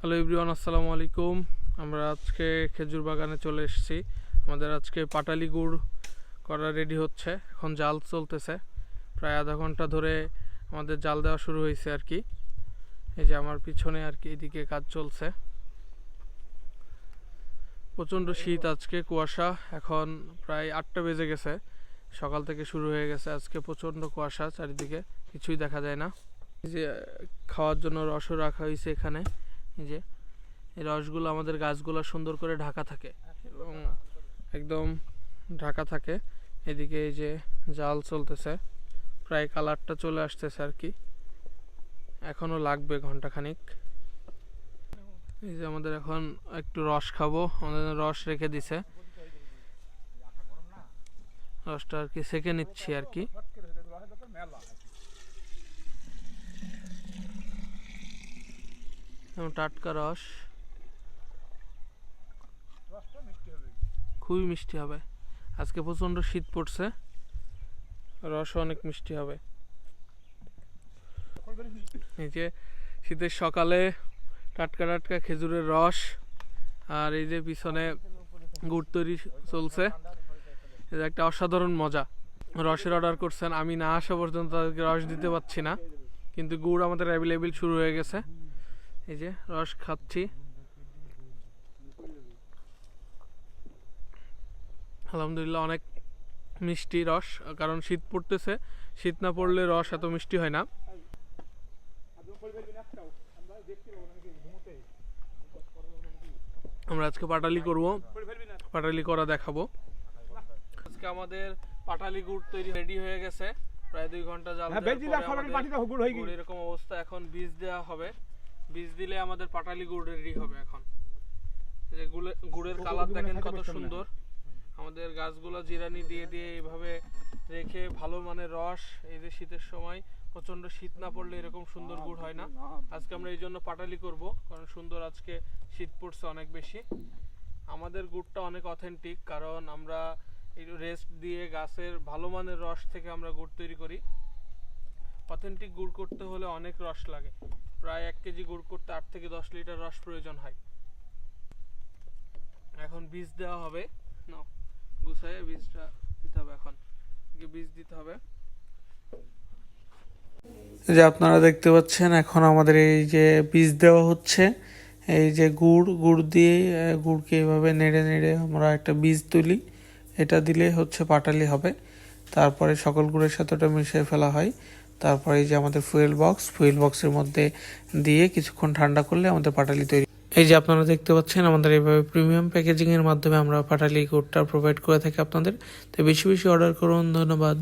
Hello everyone, আসসালামু আলাইকুম। আমরা আজকে খেজুর বাগানে চলে এসেছি। আমাদের আজকে পাটালি গুড় করা রেডি হচ্ছে। এখন জাল চলতেছে, প্রায় আধা ঘন্টা ধরে আমাদের জাল দেওয়া শুরু হয়েছে আর কি। এই যে আমার পিছনে আর কি এদিকে কাজ চলছে। প্রচণ্ড শীত, আজকে কুয়াশা। এখন প্রায় 8টা বেজে গেছে, সকাল থেকে শুরু হয়ে গেছে। আজকে প্রচণ্ড কুয়াশা, চারিদিকে কিছুই দেখা যায় না। এই যে খাওয়ার জন্য রসও রাখা হয়েছে এখানে। এই যে এই রসগুলো আমাদের গাছগুলো সুন্দর করে ঢাকা থাকে এবং একদম ঢাকা থাকে। এদিকে এই যে জাল চলতেছে, প্রায় কালারটা চলে আসতেছে আর কি, এখনো লাগবে ঘন্টাখানিক। এই যে আমাদের এখন একটু রস খাবো, আমাদের রস রেখে দিছে, রসটা আর কি সেকে নিচ্ছি আর কি। টাটকা রস, খুবই মিষ্টি হবে। আজকে প্রচণ্ড শীত পড়ছে, রস অনেক মিষ্টি হবে। এই যে শীতের সকালে টাটকা টাটকা খেজুরের রস, আর এই যে পিছনে গুড় তৈরি চলছে। এটা একটা অসাধারণ মজা। রসের অর্ডার করছেন, আমি না আসা পর্যন্ত তাদেরকে রস দিতে পারছি না, কিন্তু গুড় আমাদের অ্যাভেলেবেল শুরু হয়ে গেছে। এই যে রস খাচ্ছি, আলহামদুলিল্লাহ অনেক মিষ্টি রস। কারণ শীত পড়তেছে, শীত না পড়লে রস এত মিষ্টি হয় না। আমরা আজকে পাটালি করব, পাটালি করা দেখাবো। আজকে আমাদের পাটালি গুড় তৈরি রেডি হয়ে গেছে, প্রায় 2 ঘন্টা জাল দেওয়ার পরে এরকম অবস্থা। এখন বীজ দেওয়া হবে, বীজ দিলে আমাদের পাটালি গুড় রেডি হবে। এখন যে গুড়ের কালার দেখেন কত সুন্দর। আমাদের গাছগুলো জিরানি দিয়ে দিয়ে এইভাবে রেখে ভালো মানের রস। এই যে শীতের সময় প্রচন্ড শীত না পড়লে এরকম সুন্দর গুড় হয় না। আজকে আমরা এই জন্য পাটালি করব, কারণ সুন্দর আজকে শীত পড়ছে অনেক বেশি। আমাদের গুড়টা অনেক অথেন্টিক, কারণ আমরা এই রেস্ট দিয়ে গাছের ভালো মানের রস থেকে আমরা গুড় তৈরি করি। অথেন্টিক গুড় করতে হলে অনেক রস লাগে, প্রায় 1 কেজি গুড় করতে 8 থেকে 10 লিটার রস প্রয়োজন হয়। এখন বীজ দেওয়া হবে, নাও গুছায় বীজটা দিতে হবে। এখন বীজ দিতে হবে। যে আপনারা দেখতে পাচ্ছেন এখন আমাদের এই যে বীজ দেওয়া হচ্ছে। এই যে গুড় দিয়ে গুড়কে এইভাবে নেড়ে নেড়ে আমরা একটা বীজ তুলি, এটা দিলে হচ্ছে পাটালি হবে। তারপরে সকল গুড়ের সাথে ওটা মিশিয়ে ফেলা হয়। তারপরে এই যে আমাদের ফুয়েল বক্সের মধ্যে দিয়ে কিছুক্ষণ ঠান্ডা করলে আমাদের পাটালি তৈরি। এই যে আপনারা দেখতে পাচ্ছেন আমাদের এইভাবে প্রিমিয়াম প্যাকেজিং এর মাধ্যমে আমরা পাটালি গুড়টা প্রোভাইড করে থাকি আপনাদের। তো বেশি বেশি অর্ডার করুন। ধন্যবাদ।